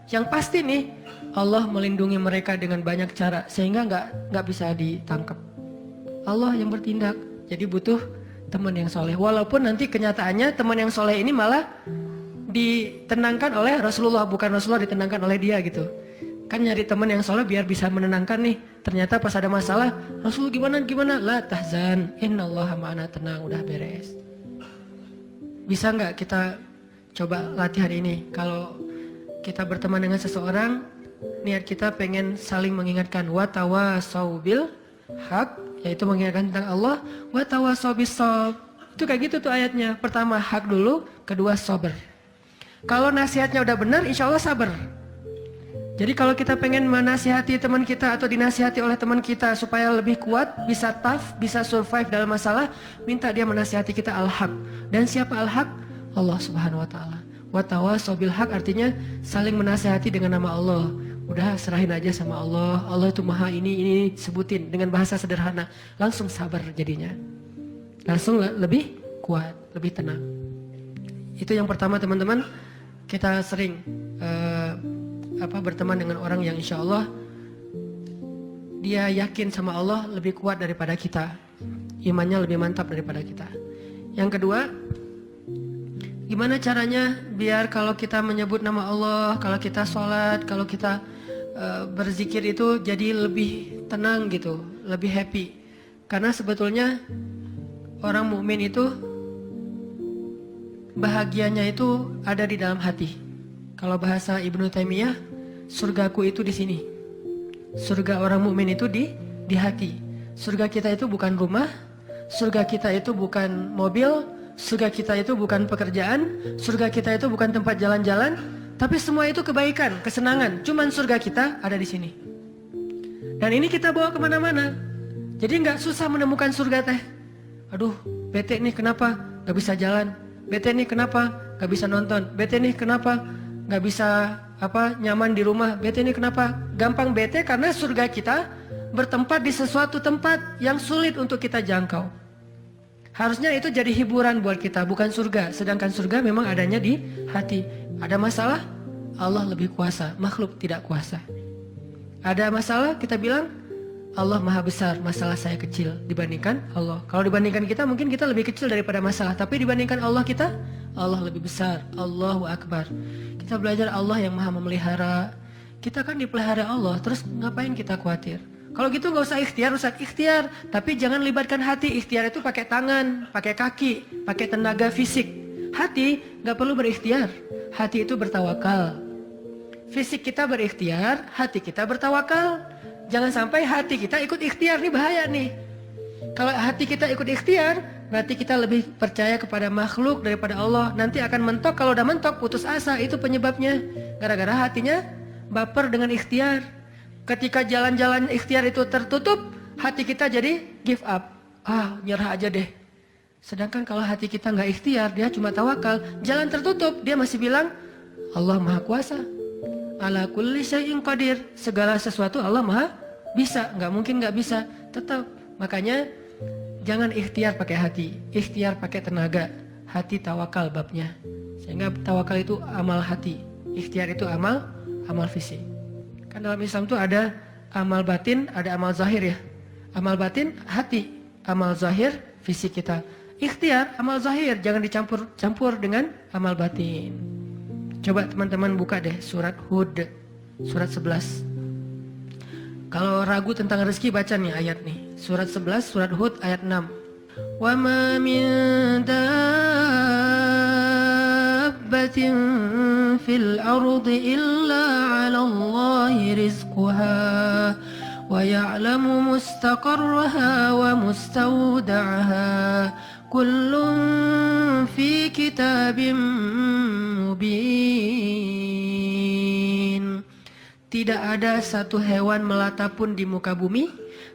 yang pasti nih, Allah melindungi mereka dengan banyak cara sehingga nggak bisa ditangkap. Allah yang bertindak. Jadi butuh teman yang soleh. Walaupun nanti kenyataannya teman yang soleh ini malah ditenangkan oleh Rasulullah, bukan Rasulullah ditenangkan oleh dia gitu. Kan nyari teman yang soleh biar bisa menenangkan nih. Ternyata pas ada masalah, Rasul gimana? La tahzan, innallaha ma'ana, tenang, udah beres. Bisa nggak kita coba latihan ini? Kalau kita berteman dengan seseorang, niat kita pengen saling mengingatkan. Wa tawasau bil haq, yaitu mengingatkan tentang Allah. Wa tawasau bis shab. Itu kayak gitu tuh ayatnya. Pertama hak dulu, kedua sabar. Kalau nasihatnya udah benar, insya Allah sabar. Jadi kalau kita pengen menasihati teman kita atau dinasihati oleh teman kita supaya lebih kuat, bisa tough, bisa survive dalam masalah, minta dia menasihati kita al-haq. Dan siapa al-haq? Allah Subhanahu wa taala. Wa tawassaw bil haq artinya saling menasihati dengan nama Allah. Udah serahin aja sama Allah. Allah itu maha ini sebutin dengan bahasa sederhana. Langsung sabar jadinya. Langsung lebih kuat, lebih tenang. Itu yang pertama teman-teman. Kita sering berteman dengan orang yang insya Allah dia yakin sama Allah lebih kuat daripada kita, imannya lebih mantap daripada kita. Yang kedua, gimana caranya biar kalau kita menyebut nama Allah, kalau kita sholat, kalau kita berzikir itu jadi lebih tenang gitu, lebih happy. Karena sebetulnya orang mukmin itu bahagianya itu ada di dalam hati. Kalau bahasa Ibnu Taimiyah, surgaku itu di sini. Surga orang mukmin itu di hati. Surga kita itu bukan rumah, surga kita itu bukan mobil, surga kita itu bukan pekerjaan, surga kita itu bukan tempat jalan-jalan, tapi semua itu kebaikan, kesenangan. Cuman surga kita ada di sini. Dan ini kita bawa kemana-mana. Jadi nggak susah menemukan surga teh. Aduh, bete nih kenapa nggak bisa jalan? Bete nih kenapa nggak bisa nonton? Bete nih kenapa nggak bisa nyaman di rumah? Bete nih kenapa? Gampang bete karena surga kita bertempat di sesuatu tempat yang sulit untuk kita jangkau. Harusnya itu jadi hiburan buat kita, bukan surga. Sedangkan surga memang adanya di hati. Ada masalah, Allah lebih kuasa, makhluk tidak kuasa. Ada masalah, kita bilang Allah maha besar, masalah saya kecil dibandingkan Allah. Kalau dibandingkan kita mungkin kita lebih kecil daripada masalah, tapi dibandingkan Allah kita, Allah lebih besar. Allahu Akbar. Kita belajar Allah yang maha memelihara. Kita kan dipelihara Allah, terus ngapain kita khawatir? Kalau gitu nggak usah ikhtiar, ikhtiar, tapi jangan libatkan hati. Ikhtiar itu pakai tangan, pakai kaki, pakai tenaga fisik. Hati nggak perlu berikhtiar. Hati itu bertawakal. Fisik kita berikhtiar, hati kita bertawakal. Jangan sampai hati kita ikut ikhtiar, nih bahaya nih. Kalau hati kita ikut ikhtiar, berarti kita lebih percaya kepada makhluk daripada Allah. Nanti akan mentok, kalau udah mentok putus asa, itu penyebabnya. Gara-gara hatinya baper dengan ikhtiar. Ketika jalan-jalan ikhtiar itu tertutup, hati kita jadi give up. Nyerah aja deh. Sedangkan kalau hati kita nggak ikhtiar, dia cuma tawakal, jalan tertutup, dia masih bilang Allah maha kuasa. Ala kulli syai'in qadir. Segala sesuatu Allah maha bisa, nggak mungkin nggak bisa. Tetap. Makanya jangan ikhtiar pakai hati, ikhtiar pakai tenaga. Hati tawakal babnya. Sehingga tawakal itu amal hati, ikhtiar itu amal fisik. Kan dalam Islam tuh ada amal batin, ada amal zahir ya. Amal batin hati, amal zahir fisik kita. Ikhtiar amal zahir, jangan dicampur dengan amal batin. Coba teman-teman buka deh surat Hud, surat 11. Kalau ragu tentang rezeki baca nih ayat nih. Surat 11, surat Hud ayat 6. Wa ma min dabbatin fil ardi illa 'ala Allahi rizquha wa ya'lamu mustaqarraha wa mustawda'aha. Kullun fi kitabim mubin. Tidak ada satu hewan melata pun di muka bumi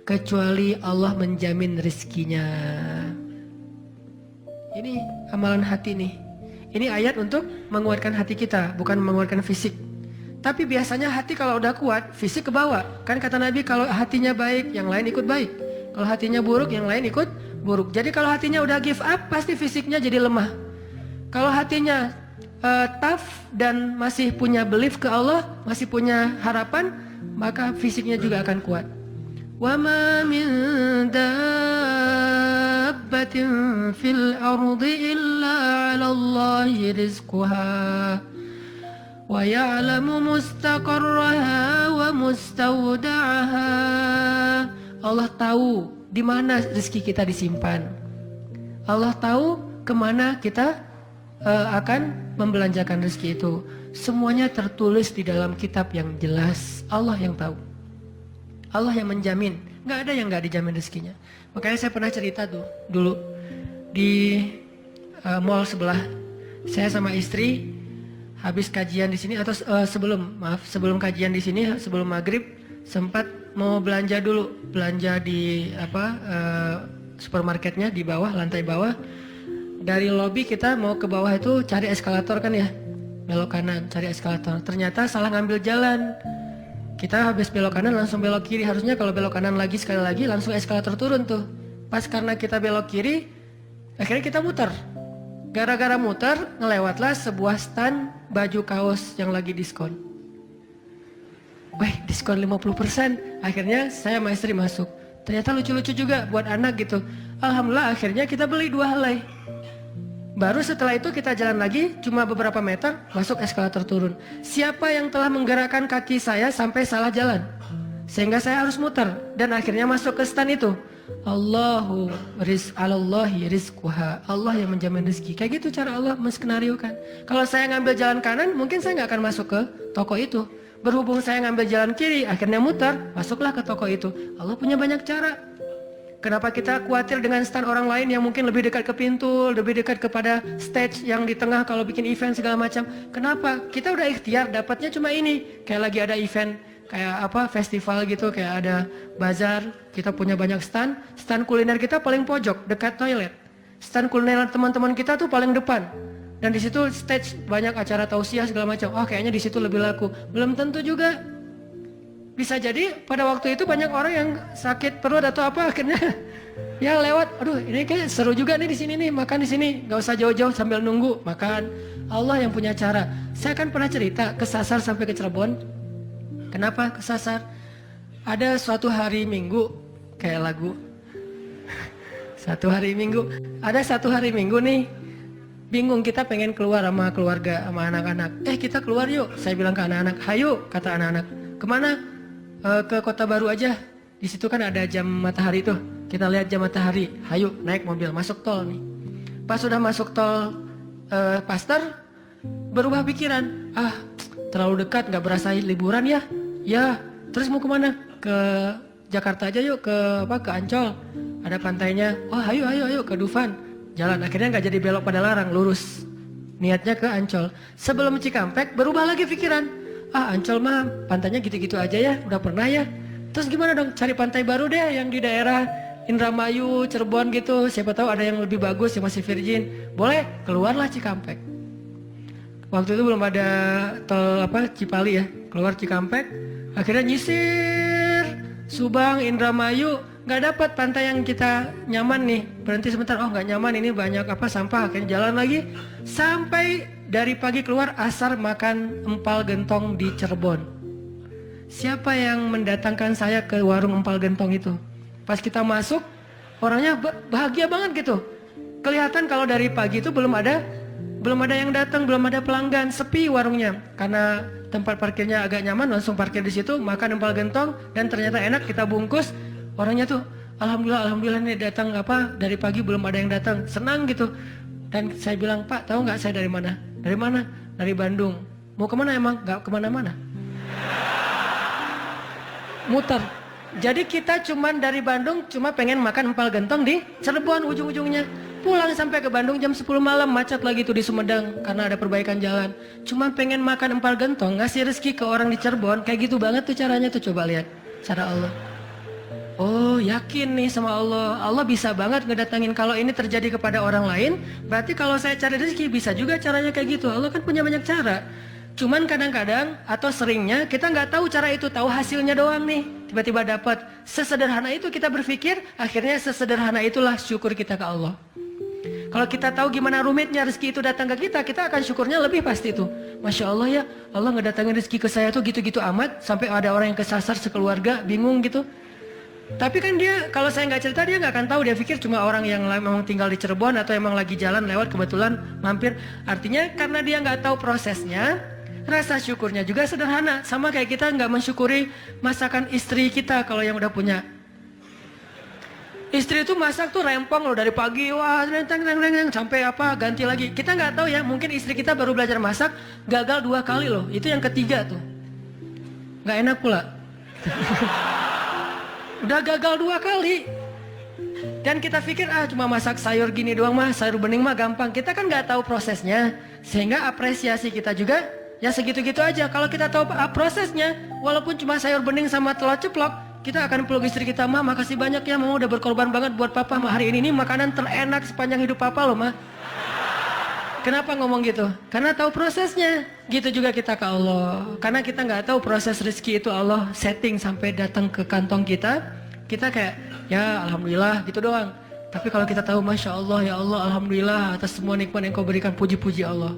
kecuali Allah menjamin rizkinya. Ini amalan hati nih. Ini ayat untuk menguatkan hati kita, bukan menguatkan fisik. Tapi biasanya hati kalau udah kuat, fisik ke bawah. Kan kata Nabi kalau hatinya baik, yang lain ikut baik. Kalau hatinya buruk, yang lain ikut buruk. Jadi kalau hatinya udah give up, pasti fisiknya jadi lemah. Kalau hatinya tough dan masih punya belief ke Allah, masih punya harapan, maka fisiknya juga akan kuat. Wa ma min dabbatin fil ardi illa 'ala Allahi rizquha wa ya'lamu mustaqarraha wa mustawda'aha. Allah tahu di mana rezeki kita disimpan. Allah tahu kemana kita akan membelanjakan rezeki itu. Semuanya tertulis di dalam kitab yang jelas. Allah yang tahu. Allah yang menjamin. Nggak ada yang nggak dijamin rezekinya. Makanya saya pernah cerita tuh dulu di mall sebelah. Saya sama istri habis kajian di sini atau sebelum kajian di sini sebelum maghrib sempat mau belanja dulu, belanja di supermarketnya di bawah, lantai bawah. Dari lobi kita mau ke bawah itu cari eskalator kan ya, belok kanan cari eskalator, ternyata salah ngambil jalan. Kita habis belok kanan langsung belok kiri, harusnya kalau belok kanan lagi sekali lagi langsung eskalator turun tuh. Pas karena kita belok kiri, akhirnya kita muter. Gara-gara muter, ngelewatlah sebuah stand baju kaos yang lagi diskon. Wih, diskon 50%. Akhirnya saya sama istri masuk. Ternyata lucu-lucu juga buat anak gitu. Alhamdulillah akhirnya kita beli 2 helai. Baru setelah itu kita jalan lagi, cuma beberapa meter, masuk eskalator turun. Siapa yang telah menggerakkan kaki saya sampai salah jalan? Sehingga saya harus muter, dan akhirnya masuk ke stand itu. Alallahi rizquha. Allah yang menjamin rezeki. Kayak gitu cara Allah menskenariokan. Kalau saya ngambil jalan kanan, mungkin saya nggak akan masuk ke toko itu. Berhubung saya ngambil jalan kiri, akhirnya muter, masuklah ke toko itu. Allah punya banyak cara. Kenapa kita khawatir dengan stand orang lain yang mungkin lebih dekat ke pintu, lebih dekat kepada stage yang di tengah kalau bikin event segala macam? Kenapa? Kita udah ikhtiar, dapatnya cuma ini. Kayak lagi ada event, kayak festival gitu, kayak ada bazar, kita punya banyak stand. Stand kuliner kita paling pojok, dekat toilet. Stand kuliner teman-teman kita tuh paling depan. Dan di situ stage banyak acara tausiah segala macam. Oh, kayaknya di situ lebih laku. Belum tentu juga. Bisa jadi pada waktu itu banyak orang yang sakit perut atau apa akhirnya ya lewat. Aduh, ini kayak seru juga nih di sini nih, makan di sini, nggak usah jauh-jauh sambil nunggu makan. Allah yang punya cara. Saya kan pernah cerita kesasar sampai ke Cirebon. Kenapa kesasar? Ada suatu hari Minggu kayak lagu. Satu hari Minggu. Ada satu hari Minggu nih. Bingung, kita pengen keluar sama keluarga, sama anak-anak. Kita keluar yuk. Saya bilang ke anak-anak, hayo, kata anak-anak. Kemana? Ke Kota Baru aja. Di situ kan ada jam matahari tuh. Kita lihat jam matahari. Hayo, naik mobil, masuk tol nih. Pas sudah masuk tol Paster, berubah pikiran. Terlalu dekat, nggak berasa liburan ya. Ya, terus mau kemana? Ke Jakarta aja yuk, ke Ancol. Ada pantainya. Oh, ayo ke Dufan. Jalan, akhirnya nggak jadi belok pada larang, lurus. Niatnya ke Ancol. Sebelum Cikampek, berubah lagi pikiran. Ancol mah pantainya gitu-gitu aja ya, udah pernah ya. Terus gimana dong, cari pantai baru deh yang di daerah Indramayu, Cirebon gitu. Siapa tahu ada yang lebih bagus yang masih virgin. Boleh, keluarlah Cikampek. Waktu itu belum ada tol Cipali ya. Keluar Cikampek, akhirnya nyisir Subang, Indramayu, nggak dapat pantai yang kita nyaman nih. Berhenti sebentar, oh nggak nyaman, ini banyak sampah. Akhirnya jalan lagi sampai dari pagi keluar, asar makan empal gentong di Cirebon. Siapa yang mendatangkan saya ke warung empal gentong itu? Pas kita masuk, orangnya bahagia banget gitu. Kelihatan kalau dari pagi itu belum ada yang datang, belum ada pelanggan, sepi warungnya. Karena tempat parkirnya agak nyaman, langsung parkir di situ, makan empal gentong dan ternyata enak, kita bungkus. Orangnya tuh, alhamdulillah nih datang dari pagi belum ada yang datang, senang gitu. Dan saya bilang, Pak, tahu nggak saya dari mana? Dari mana? Dari Bandung. Mau kemana emang? Nggak kemana-mana. Muter. Jadi kita cuman dari Bandung cuma pengen makan empal gentong di Cirebon ujung-ujungnya. Pulang sampai ke Bandung jam 10 malam, macet lagi tuh di Sumedang karena ada perbaikan jalan. Cuma pengen makan empal gentong, ngasih rezeki ke orang di Cirebon. Kayak gitu banget tuh caranya tuh, coba lihat cara Allah. Oh, yakin nih sama Allah. Allah bisa banget ngedatangin. Kalau ini terjadi kepada orang lain, berarti kalau saya cari rezeki bisa juga caranya kayak gitu. Allah kan punya banyak cara. Cuman kadang-kadang atau seringnya kita nggak tahu cara itu, tahu hasilnya doang nih. Tiba-tiba dapat. Sesederhana itu kita berpikir, akhirnya sesederhana itulah syukur kita ke Allah. Kalau kita tahu gimana rumitnya rezeki itu datang ke kita, kita akan syukurnya lebih pasti tuh. Masya Allah ya, Allah ngedatangin rezeki ke saya tuh gitu-gitu amat. Sampai ada orang yang kesasar sekeluarga, bingung gitu. Tapi kan dia, kalau saya nggak cerita dia nggak akan tahu. Dia pikir cuma orang yang memang tinggal di Cirebon atau emang lagi jalan lewat kebetulan mampir. Artinya karena dia nggak tahu prosesnya, rasa syukurnya juga sederhana. Sama kayak kita nggak mensyukuri masakan istri kita kalau yang udah punya. Istri itu masak tuh rempong loh dari pagi, wah renteng sampai ganti lagi. Kita nggak tahu ya, mungkin istri kita baru belajar masak, gagal 2 kali loh. Itu yang ketiga tuh, nggak enak pula. Udah gagal 2 kali. Dan kita pikir cuma masak sayur gini doang mah, sayur bening mah gampang. Kita kan nggak tahu prosesnya, sehingga apresiasi kita juga ya segitu-gitu aja. Kalau kita tahu prosesnya, walaupun cuma sayur bening sama telur ceplok, kita akan peluk istri kita, mah makasih banyak ya, mama udah berkorban banget buat papa, mah hari ini makanan terenak sepanjang hidup papa loh mah. Kenapa ngomong gitu? Karena tahu prosesnya. Gitu juga kita ke Allah. Karena kita nggak tahu proses rezeki itu Allah setting sampai datang ke kantong kita. Kita kayak ya alhamdulillah gitu doang. Tapi kalau kita tahu masya Allah ya Allah alhamdulillah atas semua nikmat yang kau berikan, puji-puji Allah.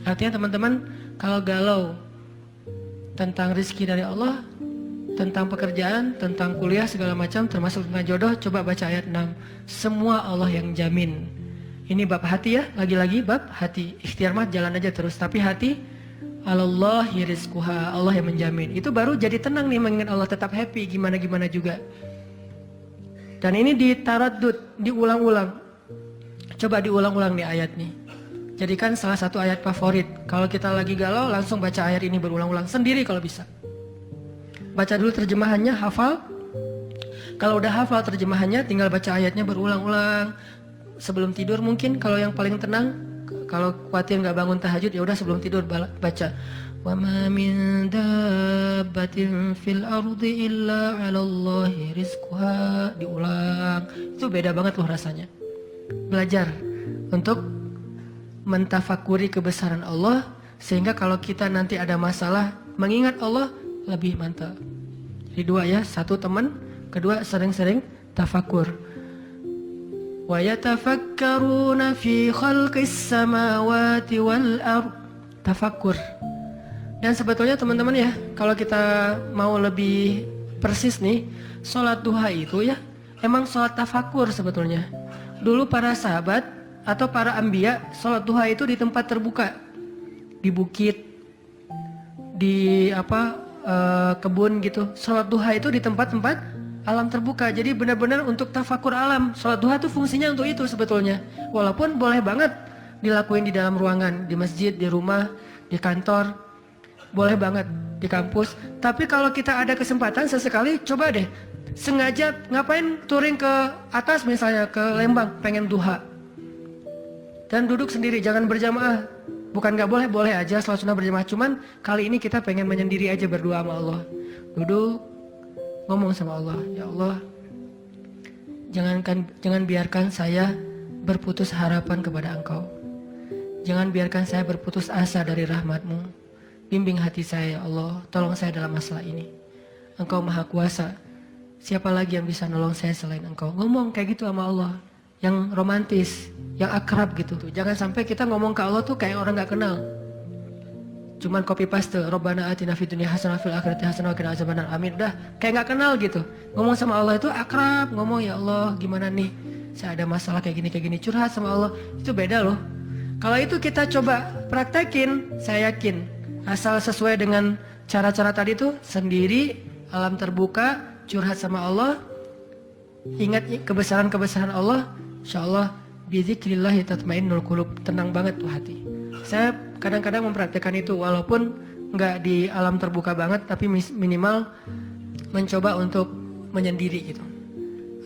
Artinya teman-teman kalau galau tentang rezeki dari Allah, tentang pekerjaan, tentang kuliah segala macam termasuk tentang jodoh, coba baca ayat 6. Semua Allah yang jamin. Ini bab hati ya, lagi-lagi bab hati. Ikhtiar mah jalan aja terus, tapi hati Allahi rizquha, Allah yang menjamin. Itu baru jadi tenang nih mengingat Allah, tetap happy gimana-gimana juga. Dan ini ditaraddud, diulang-ulang. Coba diulang-ulang nih ayat nih. Jadikan salah satu ayat favorit. Kalau kita lagi galau langsung baca ayat ini berulang-ulang sendiri kalau bisa. Baca dulu terjemahannya, hafal. Kalau udah hafal terjemahannya tinggal baca ayatnya berulang-ulang. Sebelum tidur mungkin kalau yang paling tenang. Kalau khawatir nggak bangun tahajud ya udah sebelum tidur baca. Wa ma min dabbatin fil ardi illa 'alallahi rizquha. Diulang. Itu beda banget loh rasanya. Belajar untuk mentafakuri kebesaran Allah sehingga kalau kita nanti ada masalah mengingat Allah lebih mantap. Jadi dua ya, satu teman, kedua sering-sering tafakur. Wa yatafakkaruna fi khalqis samawati wal ard. Tafakkur. Dan sebetulnya teman-teman ya, kalau kita mau lebih persis nih, sholat duha itu ya emang sholat tafakkur sebetulnya. Dulu para sahabat atau para anbiya sholat duha itu di tempat terbuka, di bukit, di kebun gitu. Sholat duha itu di tempat-tempat alam terbuka. Jadi benar-benar untuk tafakur alam. Sholat duha itu fungsinya untuk itu sebetulnya. Walaupun boleh banget dilakuin di dalam ruangan, di masjid, di rumah, di kantor, boleh banget di kampus. Tapi kalau kita ada kesempatan sesekali, coba deh sengaja ngapain touring ke atas misalnya ke Lembang, pengen duha, dan duduk sendiri, jangan berjamaah. Bukan nggak boleh, boleh aja sholat sunnah berjamaah. Cuman kali ini kita pengen menyendiri aja berdua sama Allah. Duduk ngomong sama Allah, ya Allah, jangan biarkan saya berputus harapan kepada Engkau. Jangan biarkan saya berputus asa dari rahmat-Mu. Bimbing hati saya ya Allah, tolong saya dalam masalah ini. Engkau maha kuasa, siapa lagi yang bisa nolong saya selain Engkau? Ngomong kayak gitu sama Allah, yang romantis, yang akrab gitu. Jangan sampai kita ngomong ke Allah tuh kayak orang gak kenal. Cuman copy paste, Rabbana atina fid dunya hasanah fil akhirati hasanah wa qina azabannar. Amin. Udah kayak gak kenal gitu. Ngomong sama Allah itu akrab, ngomong ya Allah gimana nih, saya ada masalah kayak gini, curhat sama Allah. Itu beda loh. Kalau itu kita coba praktekin, saya yakin asal sesuai dengan cara-cara tadi tuh, sendiri, alam terbuka, curhat sama Allah, ingat kebesaran-kebesaran Allah, insyaallah bizikrillah tatmainnul qulub, tenang banget tuh hati. Saya kadang-kadang mempraktekkan itu walaupun nggak di alam terbuka banget, tapi minimal mencoba untuk menyendiri gitu.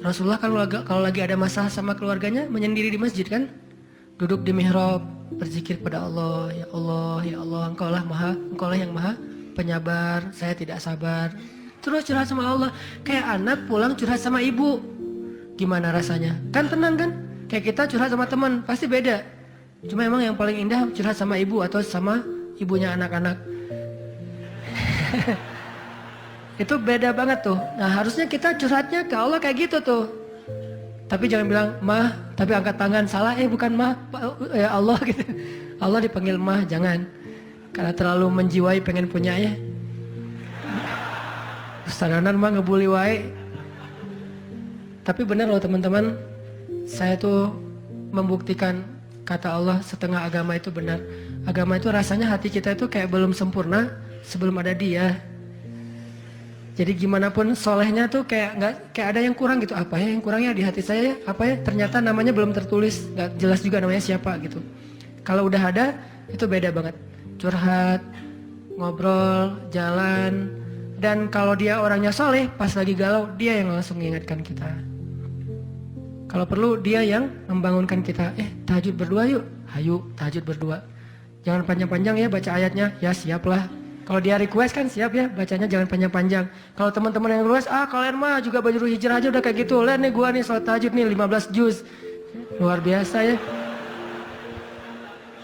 Rasulullah kalau lagi ada masalah sama keluarganya menyendiri di masjid kan, duduk di mihrab berzikir pada Allah, ya Allah, ya Allah, Engkau lah yang maha penyabar, saya tidak sabar. Terus curhat sama Allah, kayak anak pulang curhat sama ibu, gimana rasanya? Kan tenang kan? Kayak kita curhat sama teman pasti beda. Cuma emang yang paling indah curhat sama ibu atau sama ibunya anak-anak. Itu beda banget tuh. Nah harusnya kita curhatnya ke Allah kayak gitu tuh. Tapi jangan bilang mah, tapi angkat tangan salah, bukan mah, ya Allah gitu. Allah dipanggil mah, jangan. Karena terlalu menjiwai pengen punya ya. Ustadanan mah ngebully wae. Tapi benar loh teman-teman, saya tuh membuktikan kata Allah setengah agama itu benar. Agama itu rasanya hati kita itu kayak belum sempurna sebelum ada Dia. Jadi gimana pun solehnya tuh kayak ada yang kurang gitu. Apa ya yang kurangnya di hati saya? Apa ya? Ternyata namanya belum tertulis, nggak jelas juga namanya siapa gitu. Kalau udah ada itu beda banget. Curhat, ngobrol, jalan, dan kalau dia orangnya soleh, pas lagi galau dia yang langsung mengingatkan kita. Kalau perlu dia yang membangunkan kita. Tahajud berdua yuk. Hayu tahajud berdua. Jangan panjang-panjang ya baca ayatnya. Ya siaplah. Kalau dia request kan siap ya, bacanya jangan panjang-panjang. Kalau teman-teman yang request, kalian mah juga baju hijrah aja udah kayak gitu. Lihat nih gua nih salat tahajud nih 15 juz. Luar biasa ya.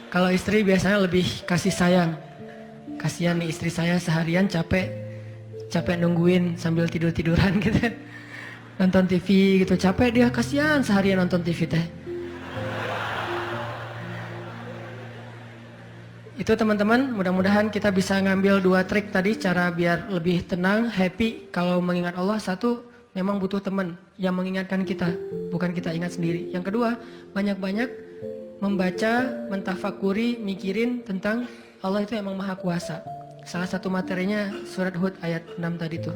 Kalau istri biasanya lebih kasih sayang. Kasihan nih istri saya seharian capek nungguin sambil tidur-tiduran gitu. Nonton TV gitu, capek dia, kasihan seharian nonton TV teh. Itu teman-teman, mudah-mudahan kita bisa ngambil 2 trik tadi cara biar lebih tenang, happy kalau mengingat Allah. Satu, memang butuh teman yang mengingatkan kita, bukan kita ingat sendiri. Yang kedua, banyak-banyak membaca, mentafakuri, mikirin tentang Allah itu emang maha kuasa. Salah satu materinya surat Hud ayat 6 tadi tuh.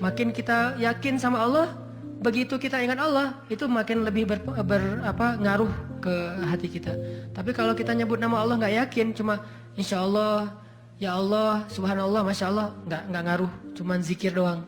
Makin kita yakin sama Allah, begitu kita ingat Allah, itu makin lebih ngaruh ke hati kita. Tapi kalau kita nyebut nama Allah nggak yakin, cuma insya Allah, ya Allah, subhanallah, masya Allah, nggak ngaruh, cuman zikir doang.